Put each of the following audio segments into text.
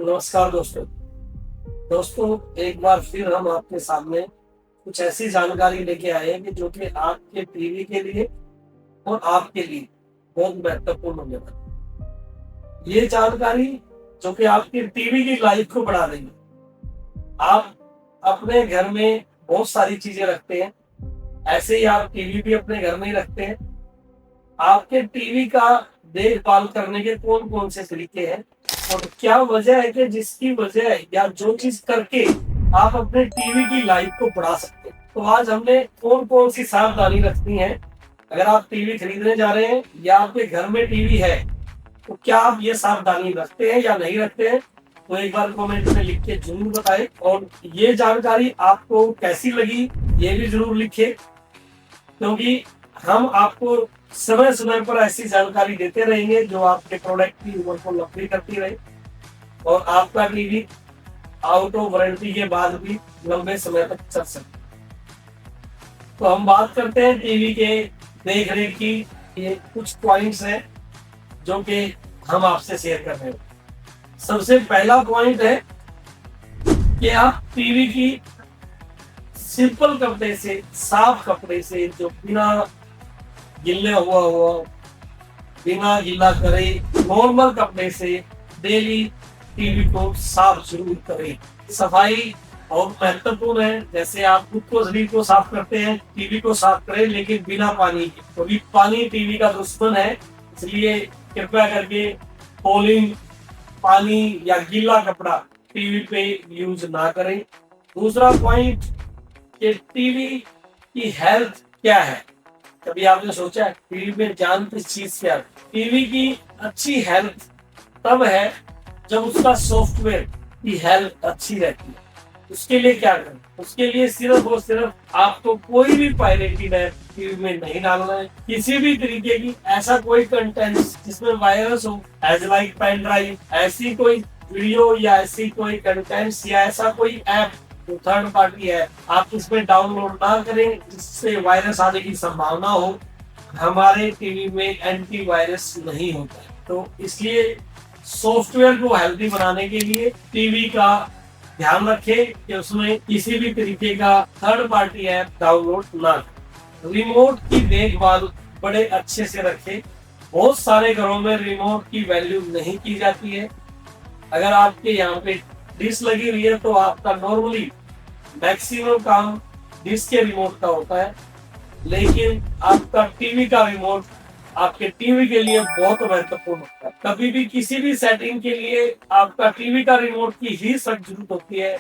नमस्कार दोस्तों, एक बार फिर हम आपके सामने कुछ ऐसी जानकारी लेके आए हैं कि जो कि आपके टीवी के लिए और आपके लिए बहुत महत्वपूर्ण होने वाली है। ये जानकारी जो कि आपकी टीवी की लाइफ को बढ़ा देगी। आप अपने घर में बहुत सारी चीजें रखते हैं, ऐसे ही आप टीवी भी अपने घर में ही रखते हैं। आपके टीवी का देखभाल करने के कौन कौन से तरीके हैं और क्या वजह है कि जिसकी वजह या जो चीज करके आप अपने टीवी की लाइफ को बढ़ा सकते हैं। तो आज हमने कौन कौन सी सावधानी रखनी है। अगर आप टीवी खरीदने जा रहे हैं या आपके घर में टीवी है तो क्या आप ये सावधानी रखते हैं या नहीं रखते हैं, तो एक बार कमेंट में लिख के जरूर बताएं। और ये जानकारी आपको कैसी लगी ये भी जरूर लिखें, क्योंकि हम आपको समय समय पर ऐसी जानकारी देते रहेंगे जो आपके प्रोडक्ट की उम्र को लंबी करती रहे और आपका टीवी आउट ऑफ वारंटी के बाद भी लंबे समय तक चल सके। तो हम बात करते हैं टीवी के देख रेख की। ये कुछ पॉइंट्स हैं जो कि हम आपसे शेयर कर रहे हैं। सबसे पहला पॉइंट है कि आप टीवी की सिंपल कपड़े से, साफ कपड़े से, जो बिना गिल्ले हुआ बिना गीला करे नॉर्मल कपड़े से डेली टीवी को साफ जरूर करें। सफाई और महत्वपूर्ण है। जैसे आप खुद को, शरीर को साफ करते हैं, टीवी को साफ करें, लेकिन बिना पानी के, क्योंकि पानी टीवी का दुश्मन है। इसलिए कृपया करके पोलिंग पानी या गीला कपड़ा टीवी पे यूज ना करें। दूसरा पॉइंट कि टीवी की हेल्थ क्या है। कभी आपने सोचा है टीवी में जान किस चीज क्या है? टीवी की अच्छी हेल्थ तब है जब उसका सॉफ्टवेयर की हेल्थ अच्छी रहती है। उसके लिए क्या करें? उसके लिए सिर्फ और सिर्फ आपको कोई भी पायरेटेड ऐप टीवी में नहीं डालना है। किसी भी तरीके की ऐसा कोई कंटेंट जिसमें वायरस हो, एज लाइक पेन ड्राइव, ऐसी कोई वीडियो या ऐसी कोई कंटेंट्स या ऐसा कोई ऐप जो थर्ड पार्टी है, आप इसमें डाउनलोड ना करें जिससे वायरस आने की संभावना हो। हमारे टीवी में एंटीवायरस नहीं होता है, तो इसलिए सॉफ्टवेयर को हेल्दी बनाने के लिए टीवी का ध्यान रखें कि उसमें किसी भी तरीके का थर्ड पार्टी ऐप डाउनलोड ना करें। रिमोट की देखभाल बड़े अच्छे से रखें। बहुत सारे घरों में रिमोट की वैल्यू नहीं की जाती है। अगर आपके यहाँ पे डिश लगी हुई है तो आपका नॉर्मली मैक्सिमम काम डिश के रिमोट का होता है, लेकिन आपका टीवी का रिमोट आपके टीवी के लिए बहुत महत्वपूर्ण होता है। कभी भी किसी भी सेटिंग के लिए आपका टीवी का रिमोट की ही सख्त जरूरत होती है।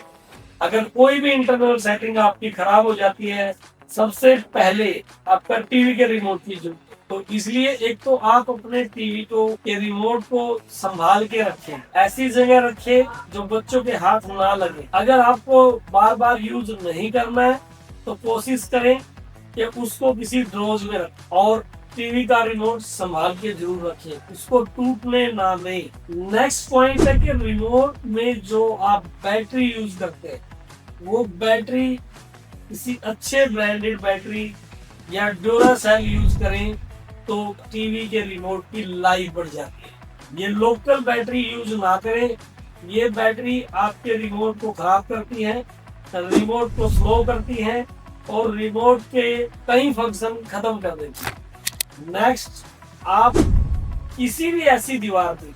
अगर कोई भी इंटरनल सेटिंग आपकी खराब हो जाती है, सबसे पहले आपका टीवी के रिमोट की जरूरत। तो इसलिए एक तो आप अपने टीवी को के रिमोट को संभाल के रखें, ऐसी जगह रखें जो बच्चों के हाथ ना लगे। अगर आपको बार बार यूज नहीं करना है तो कोशिश करें कि उसको किसी ड्रॉज में रखें और टीवी का रिमोट संभाल के जरूर रखें, उसको टूटने ना दें। नेक्स्ट पॉइंट है कि रिमोट में जो आप बैटरी यूज करते हैं वो बैटरी किसी अच्छे ब्रांडेड बैटरी या ड्यूरासेल यूज करें तो टीवी के रिमोट की लाइफ बढ़ जाती है। ये लोकल बैटरी यूज ना करें, ये बैटरी आपके रिमोट को खराब करती है, रिमोट को स्लो करती है और रिमोट के कई फंक्शन खत्म कर देती है। नेक्स्ट, आप किसी भी ऐसी दीवार पे,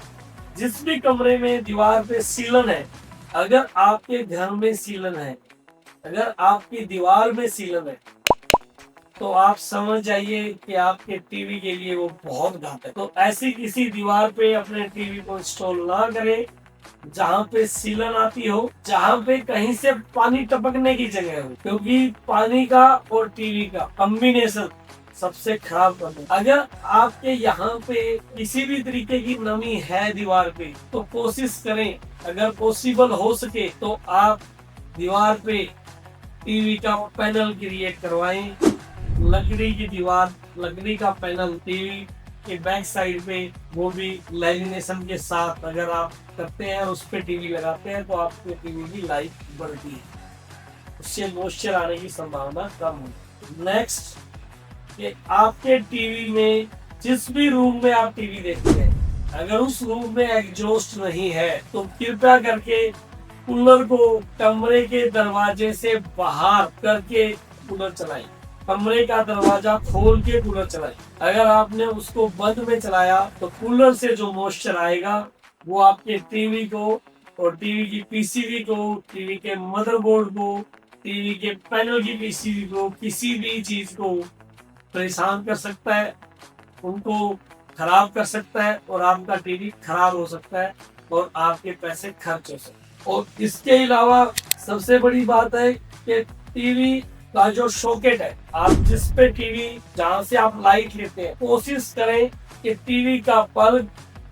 जिस भी कमरे में दीवार पे सीलन है, अगर आपके घर में सीलन है, अगर आपकी दीवार में सीलन है, तो आप समझ जाइए कि आपके टीवी के लिए वो बहुत घातक है। तो ऐसी किसी दीवार पे अपने टीवी को इंस्टॉल ना करें जहाँ पे सीलन आती हो, जहाँ पे कहीं से पानी टपकने की जगह हो, क्योंकि पानी का और टीवी का कॉम्बिनेशन सबसे खराब कर। अगर आपके यहाँ पे किसी भी तरीके की नमी है दीवार पे, तो कोशिश करें, अगर पॉसिबल हो सके तो आप दीवार पे टीवी का पैनल क्रिएट करवाएं। लकड़ी की दीवार, लकड़ी का पैनल टीवी के बैक साइड पे, वो भी लैमिनेशन के साथ अगर आप करते हैं और उस पे टीवी लगाते हैं तो आपके टीवी की लाइफ बढ़ती है, उससे मॉइस्चर आने की संभावना कम होती है। नेक्स्ट, कि आपके टीवी में, जिस भी रूम में आप टीवी देखते हैं, अगर उस रूम में एग्जॉस्ट नहीं है तो कृपया करके कूलर को कमरे के दरवाजे से बाहर करके कूलर चलाएं। कमरे का दरवाजा खोल के कूलर चलाएं। अगर आपने उसको बंद में चलाया तो कूलर से जो मॉइस्चर आएगा वो आपके टीवी को और टीवी की पीसीबी को, टीवी के मदरबोर्ड को, टीवी के पैनल की पीसीबी को, किसी भी चीज को परेशान कर सकता है, उनको खराब कर सकता है और आपका टीवी खराब हो सकता है और आपके पैसे खर्च हो सकते हैं। और इसके अलावा सबसे बड़ी बात है कि टीवी का जो सॉकेट है, आप जिस पे टीवी जहां से आप लाइट लेते हैं, कोशिश करें कि टीवी का प्लग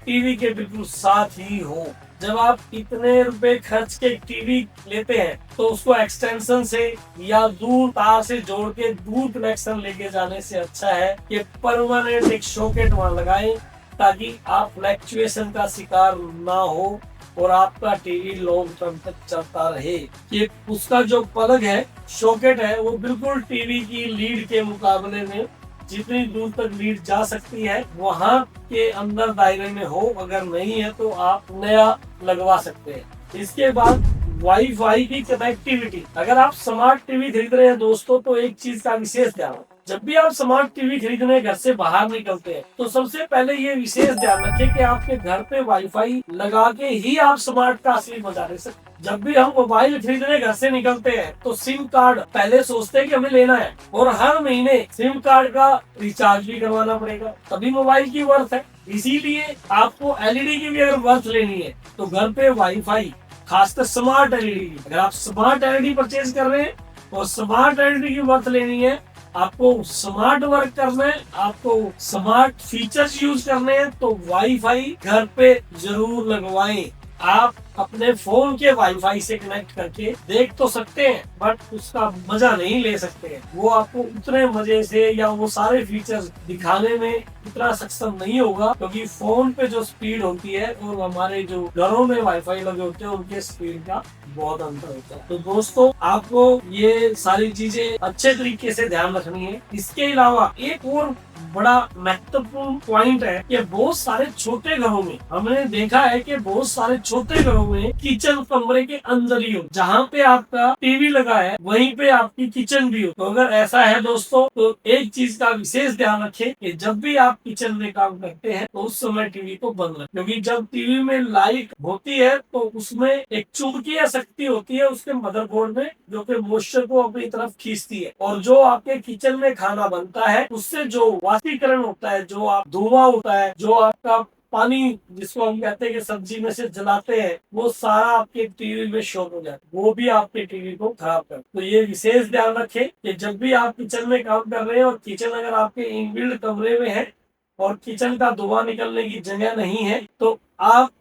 टीवी के बिल्कुल साथ ही हो। जब आप इतने रुपए खर्च के टीवी लेते हैं तो उसको एक्सटेंशन से या दूर तार से जोड़ के दूर कनेक्शन लेके जाने से अच्छा है कि परमानेंट एक सॉकेट वहां लगाएं, ताकि आप फ्लैक्चुएशन का शिकार ना हो और आपका टीवी लॉन्ग टर्म तक चलता रहे। कि उसका जो प्लग है, सॉकेट है, वो बिल्कुल टीवी की लीड के मुकाबले में जितनी दूर तक लीड जा सकती है वहां के अंदर दायरे में हो। अगर नहीं है तो आप नया लगवा सकते हैं। इसके बाद वाईफाई की कनेक्टिविटी। अगर आप स्मार्ट टीवी खरीद रहे हैं दोस्तों तो एक चीज का विशेष ध्यान, जब भी आप स्मार्ट टीवी खरीदने घर से बाहर निकलते हैं तो सबसे पहले ये विशेष ध्यान रखें कि आपके घर पे वाईफाई लगा के ही आप स्मार्ट का असली मजा ले सकते। जब भी हम मोबाइल खरीदने घर से निकलते हैं तो सिम कार्ड पहले सोचते हैं कि हमें लेना है और हर महीने सिम कार्ड का रिचार्ज भी करवाना पड़ेगा, तभी मोबाइल की वर्थ है। इसीलिए आपको एलईडी की भी अगर वर्थ लेनी है तो घर पे वाईफाई, खासकर स्मार्ट एलईडी, अगर आप स्मार्ट एलईडी परचेज कर रहे हैं और स्मार्ट एलईडी की वर्थ लेनी है, आपको स्मार्ट वर्क करना है, आपको स्मार्ट फीचर्स यूज करने हैं, तो वाईफाई घर पे जरूर लगवाएं। आप अपने फोन के वाईफाई से कनेक्ट करके देख तो सकते हैं बट उसका मजा नहीं ले सकते हैं। वो आपको उतने मजे से या वो सारे फीचर्स दिखाने में इतना सक्षम नहीं होगा, क्योंकि फोन पे जो स्पीड होती है और हमारे जो घरों में वाईफाई लगे होते हैं उनके स्पीड का बहुत अंतर होता है। तो दोस्तों आपको ये सारी चीजें अच्छे तरीके से ध्यान रखनी है। इसके अलावा एक और बड़ा महत्वपूर्ण पॉइंट है कि बहुत सारे छोटे घरों में हमने देखा है कि बहुत सारे छोटे घरों में किचन कमरे के अंदर ही हो, जहाँ पे आपका टीवी लगा है वहीं पे आपकी किचन भी हो। तो अगर ऐसा है दोस्तों तो एक चीज का विशेष ध्यान रखें कि जब भी आप किचन में काम करते हैं तो उस समय टीवी को बंद रखें, क्योंकि जब टीवी में लाइट होती है तो उसमें एक चुंबकीय शक्ति होती है उसके मदरबोर्ड में, जो कि मॉइस्चर को अपनी तरफ खींचती है और जो आपके किचन में खाना बनता है उससे जो वाष्पीकरण होता है, जो आप धुआं होता है, जो आपका पानी जिसको हम कहते हैं कि सब्जी में से जलाते हैं, वो सारा आपके टीवी में शॉर्ट हो जाता है, वो भी आपके टीवी को खराब कर। तो ये विशेष ध्यान रखें कि जब भी आप किचन में काम कर रहे हैं और किचन अगर आपके इनबिल्ट कमरे में है और किचन का धुआं निकलने की जगह नहीं है तो आप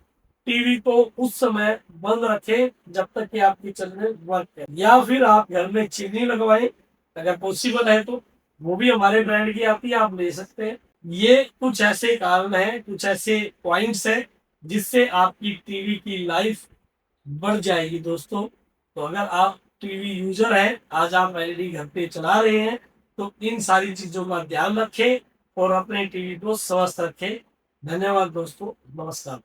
टीवी को उस समय बंद रखें जब तक कि आप किचन में वर्क करें, या फिर आप घर में चिमनी लगवाएं अगर पॉसिबल है तो, वो भी हमारे ब्रांड की आती है, आप ले सकते हैं। ये कुछ ऐसे कारण हैं, कुछ ऐसे पॉइंट्स हैं जिससे आपकी टीवी की लाइफ बढ़ जाएगी दोस्तों। तो अगर आप टीवी यूजर हैं, आज आप एलईडी घर पे चला रहे हैं, तो इन सारी चीजों का ध्यान रखें और अपने टीवी को स्वस्थ रखें। धन्यवाद दोस्तों, नमस्कार।